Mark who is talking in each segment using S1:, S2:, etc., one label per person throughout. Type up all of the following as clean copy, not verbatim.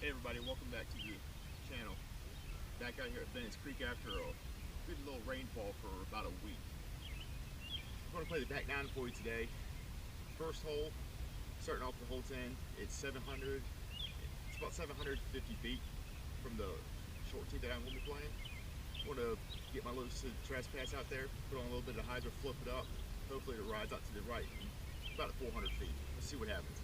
S1: Hey everybody, welcome back to the channel. Back out here at Bennetts Creek after a good little rainfall for about a week. I'm going to play the back 9 for you today. First hole, starting off with hole 10, it's 700. It's about 750 feet from the short tee that I'm going to be playing. I want to get my little trespass out there, put on a little bit of hydro, flip it up. Hopefully it rides out to the right, about 400 feet. Let's see what happens.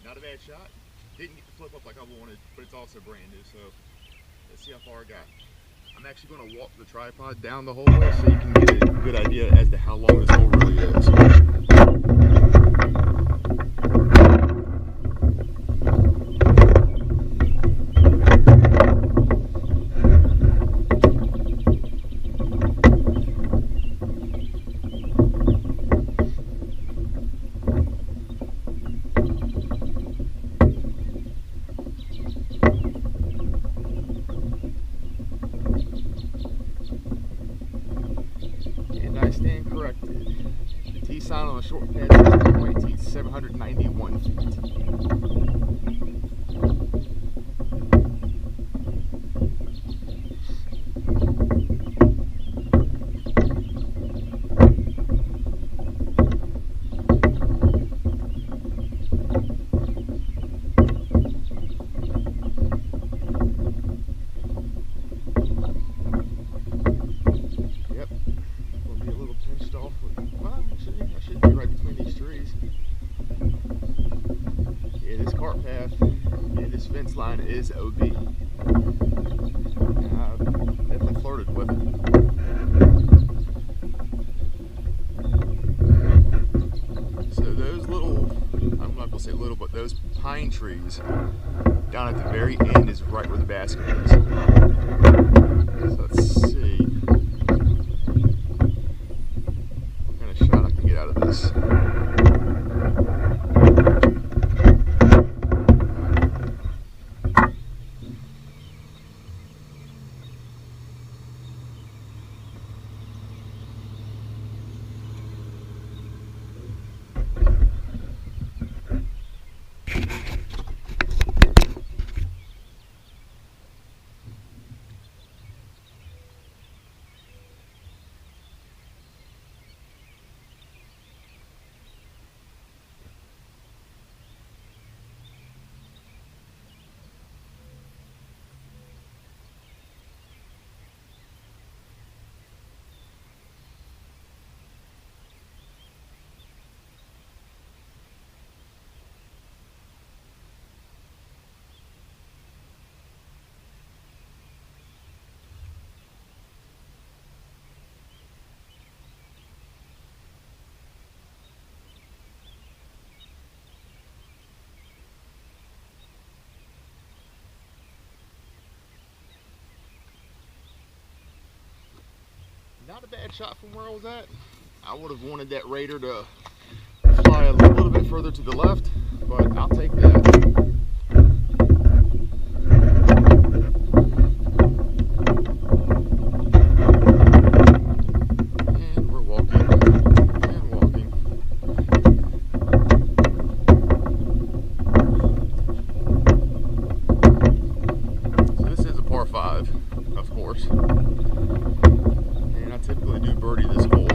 S1: Not a bad shot. Didn't get the flip up like I wanted, but it's also brand new, so let's see how far I got. I'm actually going to walk the tripod down the hallway so you can get a good idea as to how long this hole really is. I stand corrected. The tee sign on the short pad is 791 feet. I should be right between these trees. Yeah, this cart path and this fence line is OB. I've definitely flirted with it. So those little, I'm not gonna say little, but those pine trees down at the very end is right where the basket is. So let's see. Shot I can get out of this. Not a bad shot from where I was at. I would have wanted that Raider to fly a little bit further to the left, but I'll take that. And we're walking and walking. So this is a par 5, of course. I typically do birdie this hole.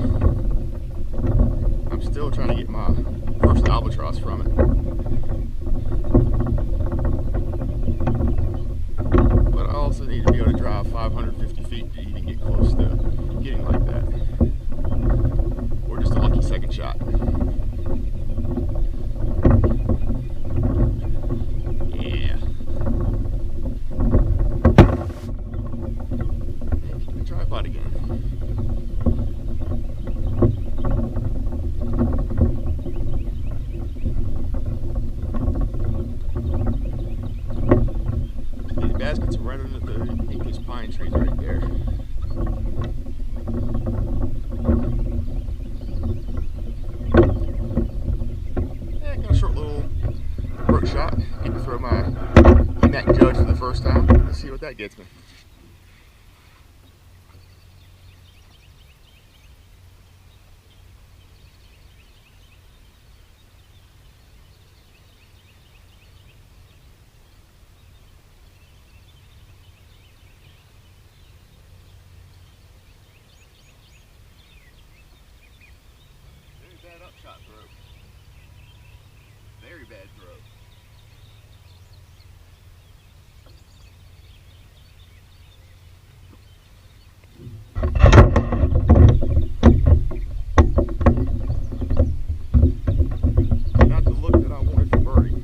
S1: I'm still trying to get my first albatross from it. But I also need to be able to drive 550 feet to even get close to getting like that. Or just a lucky second shot. Yeah. And keep the tripod again. first time. Let's see what that gets me. Very bad upshot throw. Very bad throw. Not the look that I wanted for birdie.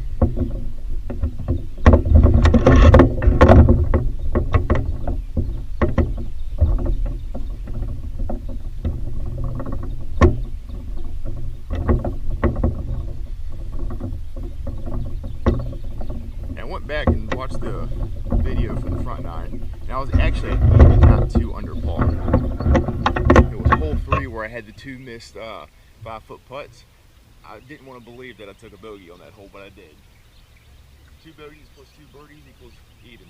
S1: And I went back and watched the video for the front nine, and I was actually not too under par. It was hole 3 where I had the 2 missed 5-foot putts. I didn't want to believe that I took a bogey on that hole, but I did. 2 bogeys plus 2 birdies equals even.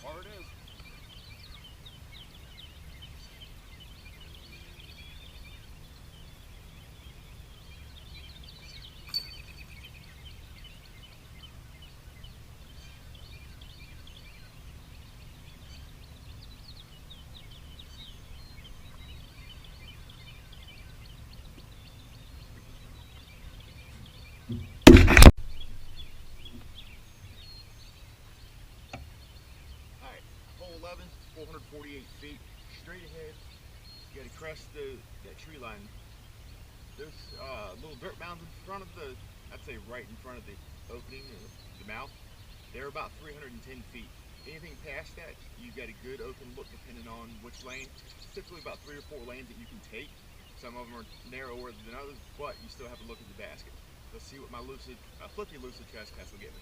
S1: Par it is. Alright, hole 11, 448 feet, straight ahead. You gotta crest that tree line. There's little dirt mounds in front of the, I'd say right in front of the opening, the mouth. They're about 310 feet. Anything past that, you've got a good open look depending on which lane. It's typically about 3 or 4 lanes that you can take. Some of them are narrower than others, but you still have to look at the basket. Let's see what my flippy lucid trespass will get me.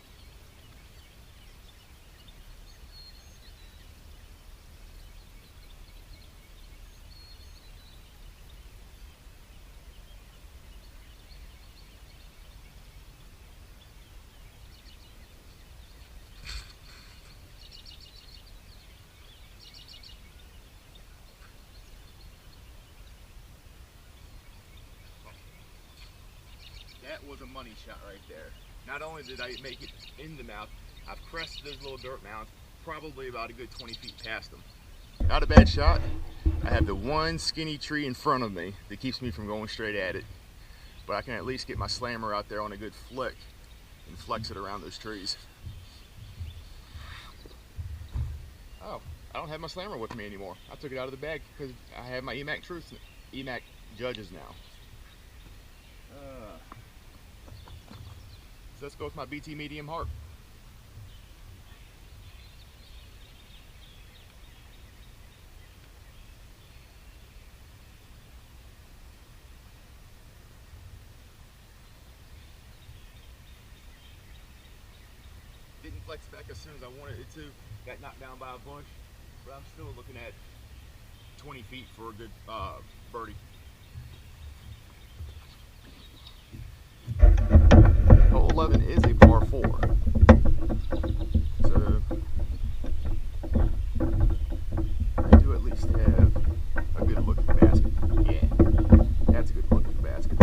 S1: That was a money shot right there. Not only did I make it in the mouth, I've crested those little dirt mounds, probably about a good 20 feet past them. Not a bad shot. I have the one skinny tree in front of me that keeps me from going straight at it. But I can at least get my slammer out there on a good flick and flex it around those trees. Oh, I don't have my slammer with me anymore. I took it out of the bag because I have my EMAC judges now. So let's go with my BT medium heart. Didn't flex back as soon as I wanted it to. Got knocked down by a bush, but I'm still looking at 20 feet for a good birdie. Hole 11 is a par 4. So I do at least have a good look at the basket. Yeah, that's a good look at the basket.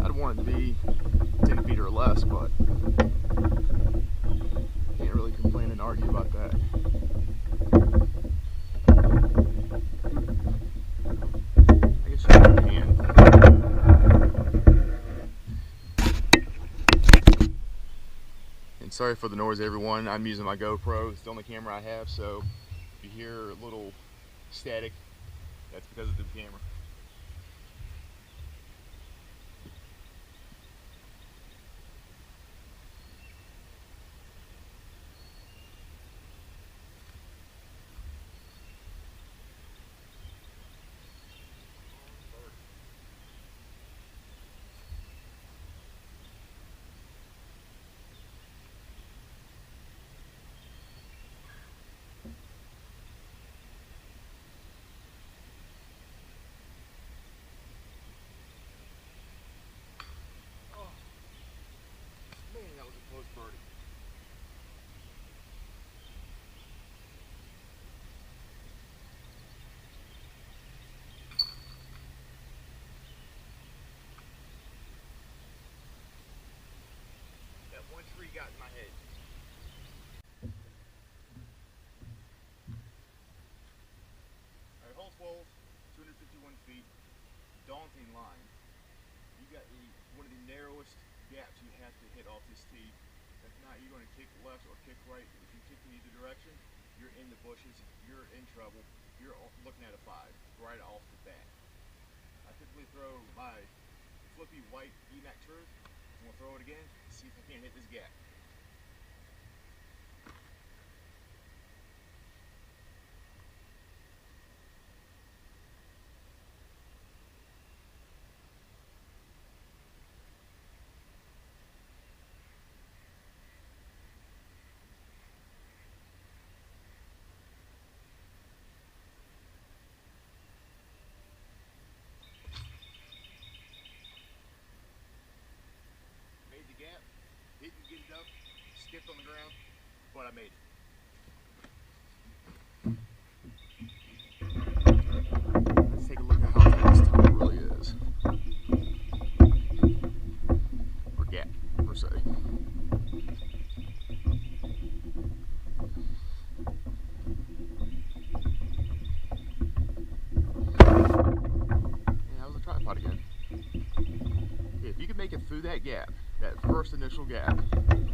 S1: I'd want it to be 10 feet or less, but can't really complain and argue about that. I guess you can. And sorry for the noise, everyone. I'm using my GoPro. It's the only camera I have, so if you hear a little static, That's because of the camera. Man, that was a close birdie. That one tree got in my head. Alright, hole 12, 251 feet, daunting line. You got one of the narrowest gaps you have to hit off this tee. If not, you're going to kick left or kick right. If you kick in either direction, you're in the bushes, you're in trouble. You're looking at a 5 right off the bat. I typically throw my flippy white EMAC Truth. I'm going to throw it again, see if I can't hit this gap. Gap, didn't get it up, skipped on the ground, but I made it. Let's take a look at how thick this tunnel really is. Or gap, per se. And that was a tripod again. If you can make it through that gap, that first initial gap,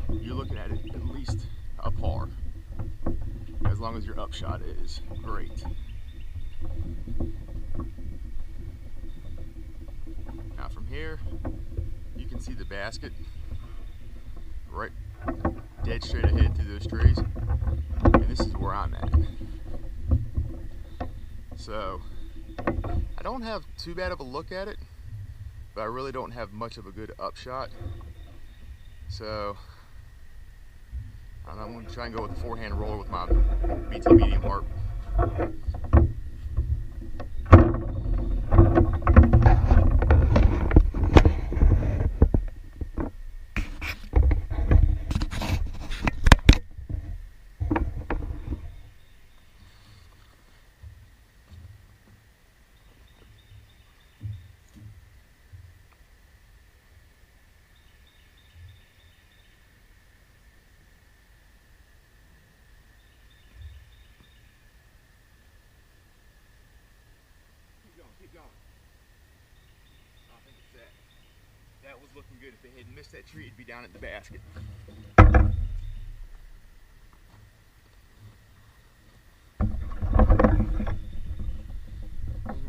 S1: you're looking at it at least a par, as long as your upshot is great. Now from here, you can see the basket right dead straight ahead through those trees, and this is where I'm at. So I don't have too bad of a look at it, but I really don't have much of a good upshot. So I'm going to try and go with a forehand roller with my BT medium harp. Keep going. I think it's that. That was looking good. If they had missed that tree, it'd be down at the basket. And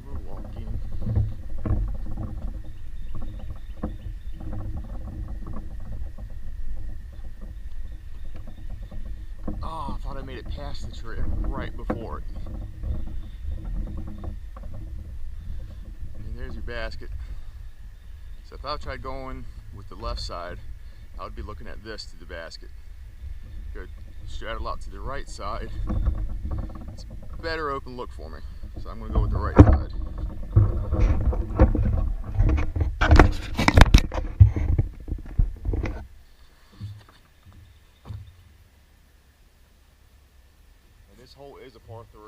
S1: we're walking. Oh, I thought I made it past the tree right before it. There's your basket. So if I tried going with the left side, I would be looking at this to the basket. Go straddle out to the right side. It's a better open look for me. So I'm going to go with the right side. And this hole is a par 3.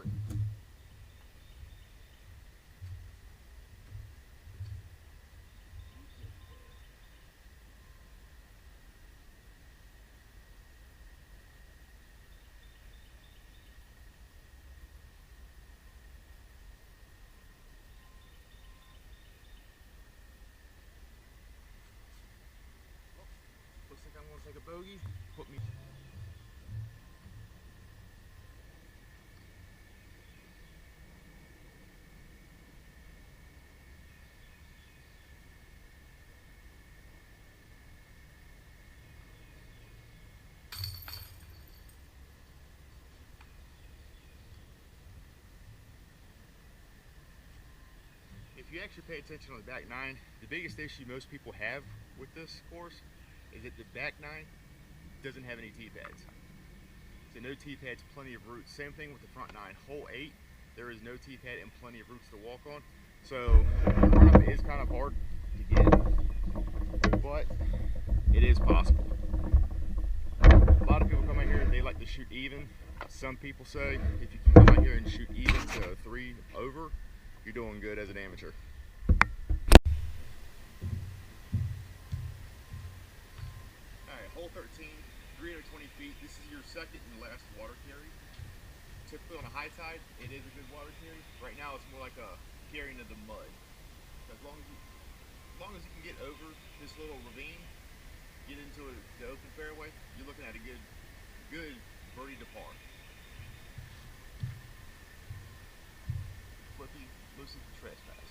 S1: Looks like I'm going to take a bogey, put me. you actually pay attention on the back nine, the biggest issue most people have with this course is that the back nine doesn't have any tee pads. So no tee pads, plenty of roots. Same thing with the front nine. Hole 8, there is no tee pad and plenty of roots to walk on. So the run up is kind of hard to get, but it is possible. A lot of people come out here and they like to shoot even. Some people say if you can come out here and shoot even to 3 over, you're doing good as an amateur. Alright, hole 13, 320 feet. This is your second and last water carry. Typically on a high tide, it is a good water carry. Right now it's more like a carrying of the mud. As long as you can get over this little ravine, get into the open fairway, you're looking at a good birdie to par. Flippy, loosey for trespass.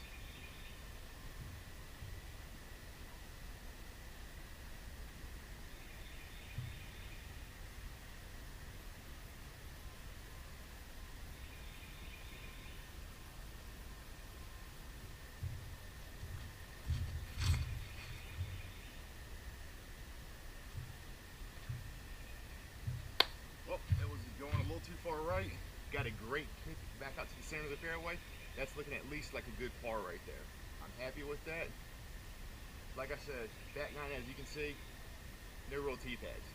S1: Well, it was going a little too far right. Got a great kick back out to the center of the fairway. That's looking at least like a good par right there. I'm happy with that. Like I said, back nine, as you can see, no real tee pads.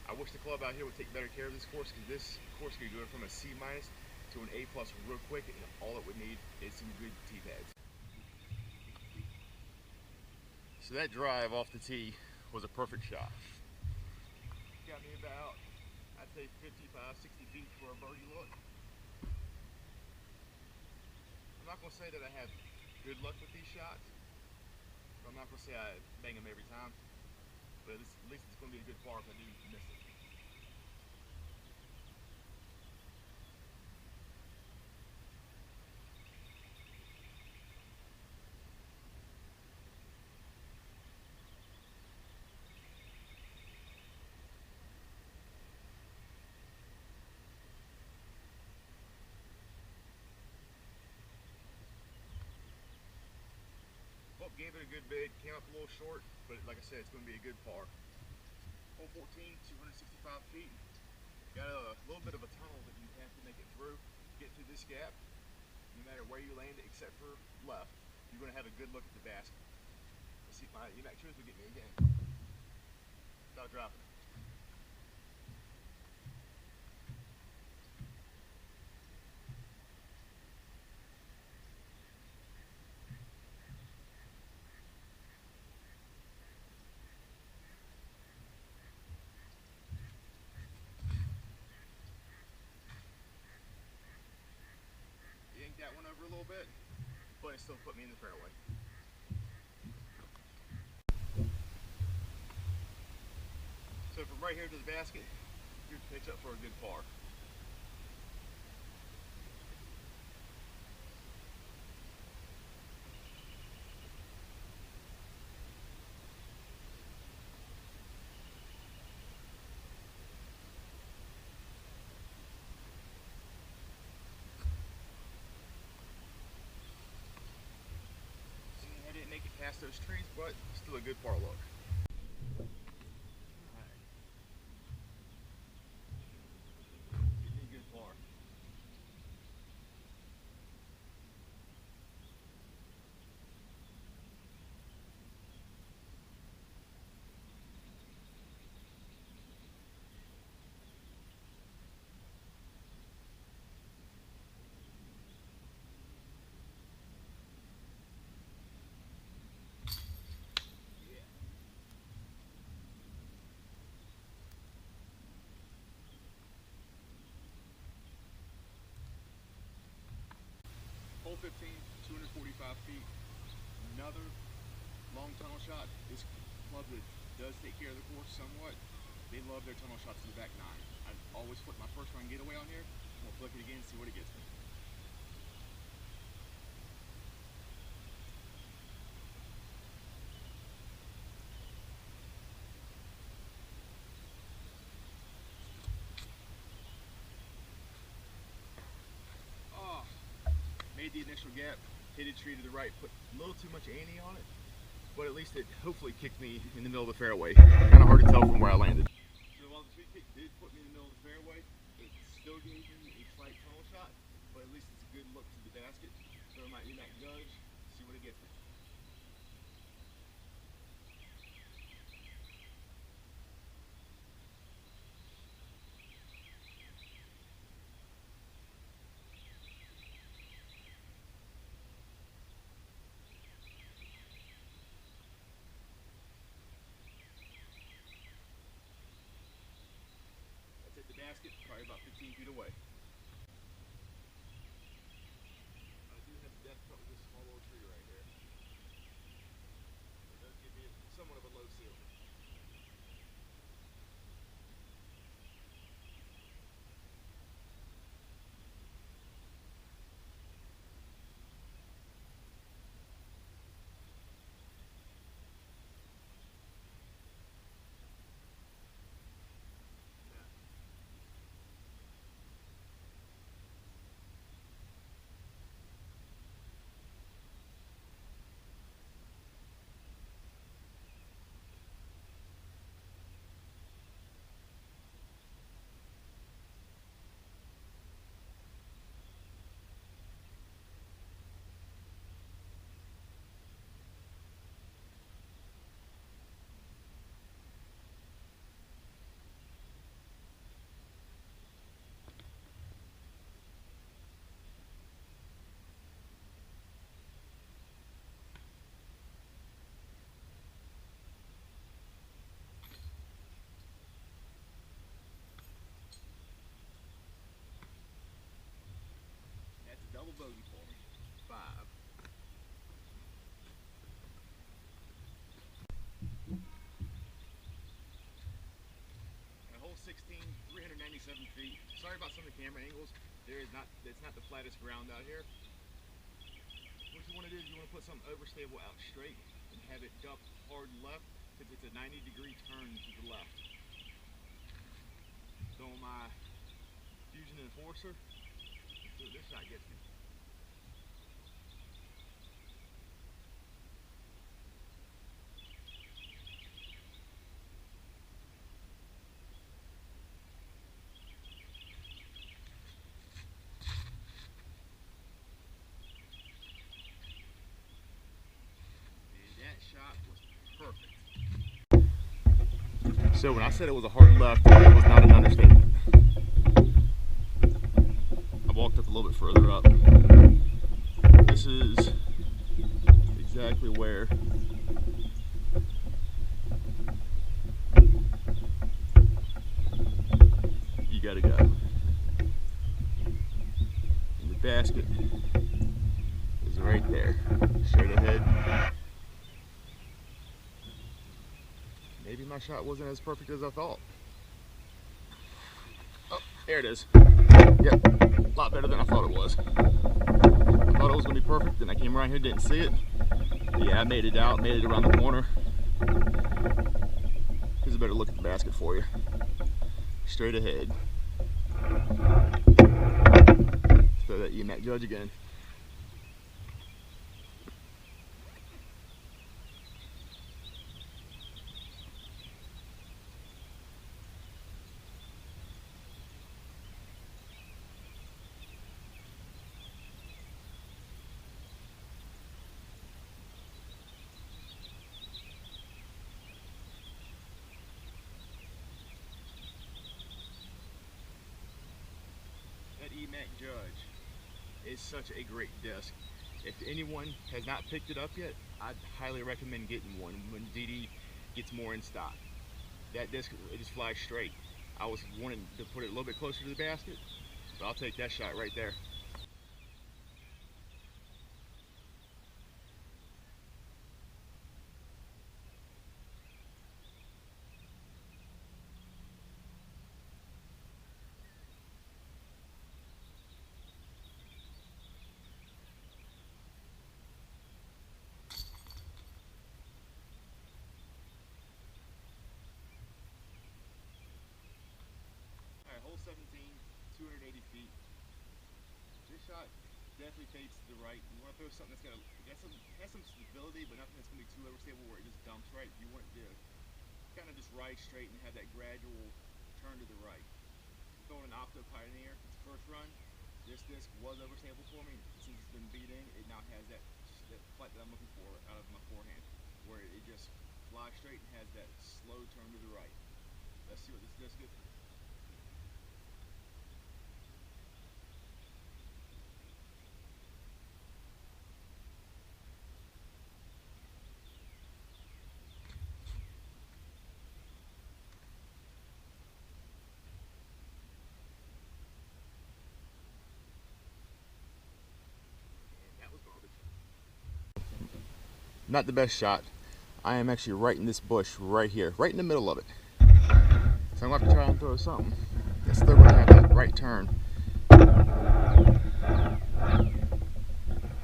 S1: I wish the club out here would take better care of this course, because this course could go from a C- to an A+ real quick, and all it would need is some good tee pads. So that drive off the tee was a perfect shot. Got me about, I'd say 55, 60 feet for a birdie look. I'm not going to say that I have good luck with these shots. I'm not going to say I bang them every time, but at least it's going to be a good par if I do miss it. Well, gave it a good bid, came up a little short, but like I said, it's going to be a good par. Hole 14, 265 feet. Got a little bit of a tunnel that you have to make it through. Get through this gap, no matter where you land it except for left, you're going to have a good look at the basket. Let's see if my UMAC shoes will get me again. Without dropping it. Yanked that one over a little bit, but it still put me in the fairway. So from right here to the basket, you're pitch up for a good par. I didn't make it past those trees, but still a good par look. Hole 15, 245 feet. Another long tunnel shot. This club that does take care of the course somewhat, they love their tunnel shots to the back nine. I always flip my first run getaway on here. We'll flip it again and see what it gets me. Made the initial gap, hit a tree to the right, put a little too much ante on it, but at least it hopefully kicked me in the middle of the fairway. Kind of hard to tell from where I landed. So while the tree kick did put me in the middle of the fairway, it still gave me a slight tunnel shot, but at least it's a good look to the basket. Throw my EMAC Judge, see what it gets me. That's at the basket, probably about 15 feet away. I do have the depth cut with this small little tree right here. It does give me somewhat of a low ceiling. That's a double bogey for me. 5. And hole 16, 397 feet. Sorry about some of the camera angles. It's not the flattest ground out here. What you want to do is you want to put something overstable out straight and have it duck hard left because it's a 90-degree turn to the left. Throwing my Fusion Enforcer. See what this shot gets me. Shot was perfect. So when I said it was a hard left, it was not an understatement. I walked up a little bit further up. This is exactly where you gotta go. And the basket is right there, straight ahead. Maybe my shot wasn't as perfect as I thought. Oh, there it is. Yep, a lot better than I thought it was. I thought it was going to be perfect, and I came around here, didn't see it. But yeah, I made it out, made it around the corner. Here's a better look at the basket for you. Straight ahead. Let's throw that EMAC Judge again. EMAC Judge is such a great disc. If anyone has not picked it up yet, I'd highly recommend getting one when DD gets more in stock. That disc, it just flies straight. I was wanting to put it a little bit closer to the basket, but I'll take that shot right there. Hole 17, 280 feet. This shot definitely fades to the right. You want to throw something that's has some stability, but nothing that's going to be too overstable where it just dumps right. You want it to kind of just ride straight and have that gradual turn to the right. Throwing an Opto Pioneer, its first run, this disc was overstable for me. Since it's been beat in, it now has that flight that I'm looking for out of my forehand, where it just flies straight and has that slow turn to the right. Let's see what this disc is. Not the best shot. I am actually right in this bush right here, right in the middle of it. So I'm going to have to try and throw something that's still going to have that right turn.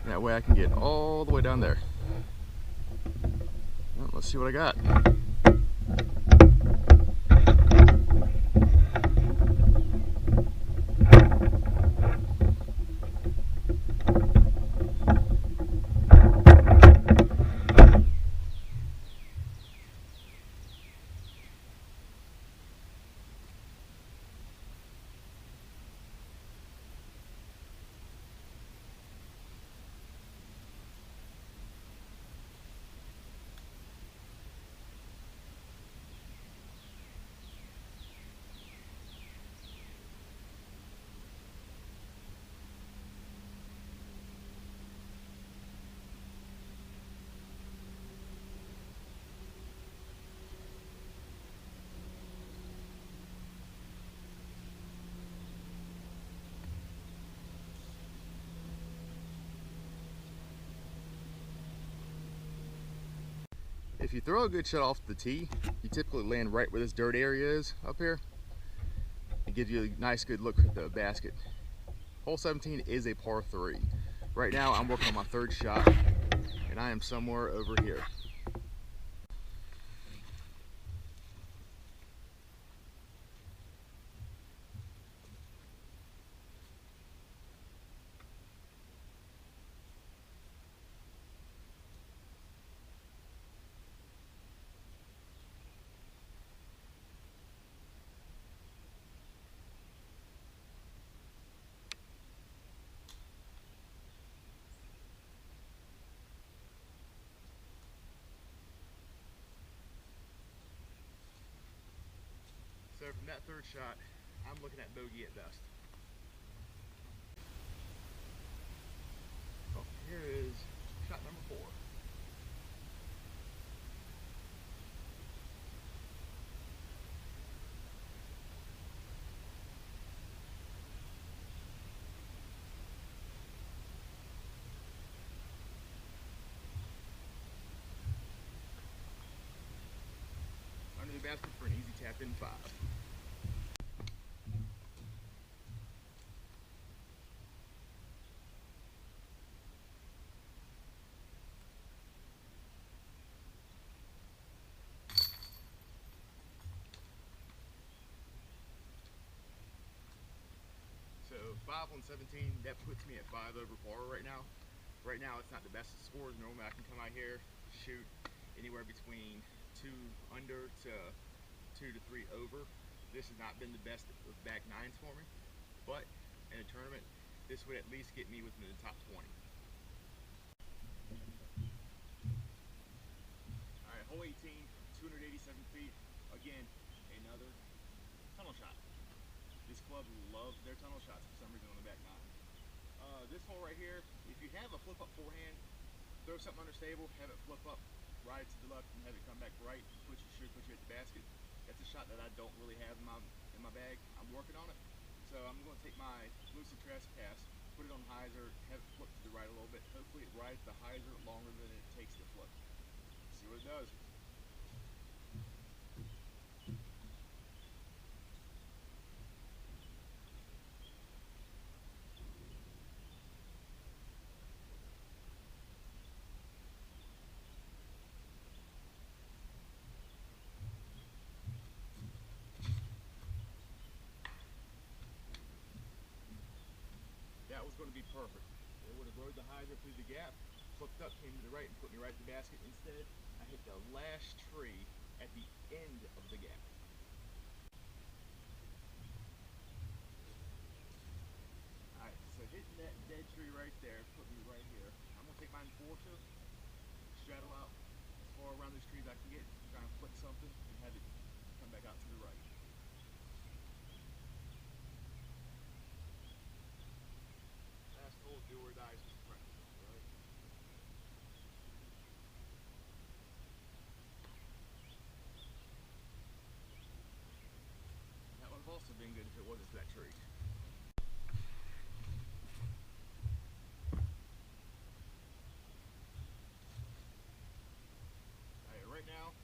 S1: That way I can get all the way down there. Well, let's see what I got. If you throw a good shot off the tee, you typically land right where this dirt area is up here. It gives you a nice good look at the basket. Hole 17 is a par 3. Right now I'm working on my third shot and I am somewhere over here. So from that third shot, I'm looking at bogey at best. Oh, here is shot number 4. Under the basket for an easy tap in 5. So 5 on 17, that puts me at 5 over par right now. Right now it's not the best scores. Normally I can come out here, shoot anywhere between 2 under to 2 to 3 over. This has not been the best of back 9s for me, but in a tournament, this would at least get me within the top 20. Alright, hole 18, 287 feet. Again, another tunnel shot. This club loves their tunnel shots for some reason on the back 9. This hole right here, if you have a flip up forehand, throw something understable, have it flip up, ride to the left, and have it come back right, should put you at the basket. That's a shot that I don't really have in my bag. I'm working on it. So I'm going to take my Lucid Trespass, put it on hyzer, have it flip to the right a little bit. Hopefully it rides the hyzer longer than it takes to flip. See what it does. That was going to be perfect. It would have rode the hydrant through the gap, flipped up, came to the right, and put me right at the basket. Instead, I hit the last tree at the end of the gap. Alright, so hitting that dead tree right there put me right here. I'm going to take my enforcer, straddle out as far around these trees I can get, try and flip something, and have it come back out to the right. Last hole, do or die is just practice, right? That would have also been good if it wasn't for that tree. Alright, right now,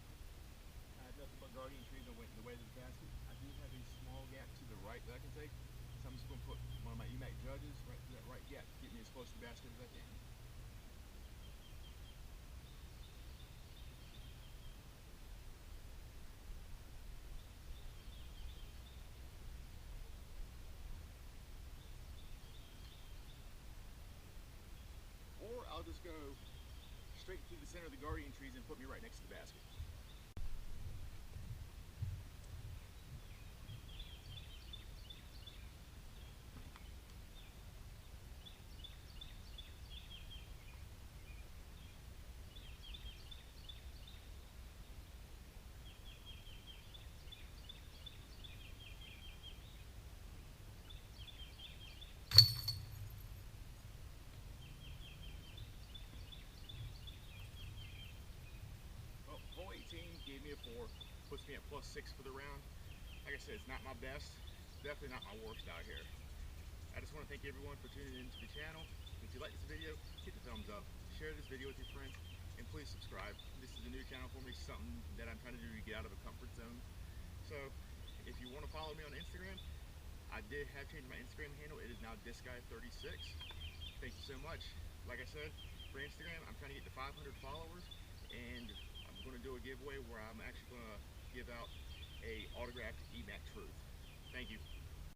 S1: I have nothing but guardian trees that went in the way of the basket. I do have a small gap to the right that I can take, so I'm just going to put one of my EMAC judges right to that right gap to get me as close to the basket as I can. Or I'll just go straight through the center of the guardian trees and put me right next to the basket. Well, hole 18 gave me a 4, puts me at +6 for the round. Like I said, it's not my best, definitely not my worst out here. I just want to thank everyone for tuning into the channel. If you like this video, hit the thumbs up, share this video with your friends, and please subscribe. This is a new channel for me, something that I'm trying to do to get out of a comfort zone. So if you want to follow me on Instagram, I did have changed my Instagram handle. It is now thisguy36. Thank you so much. Like I said, for Instagram, I'm trying to get to 500 followers, and I'm going to do a giveaway where I'm actually going to give out a autographed EMAC Truth. Thank you.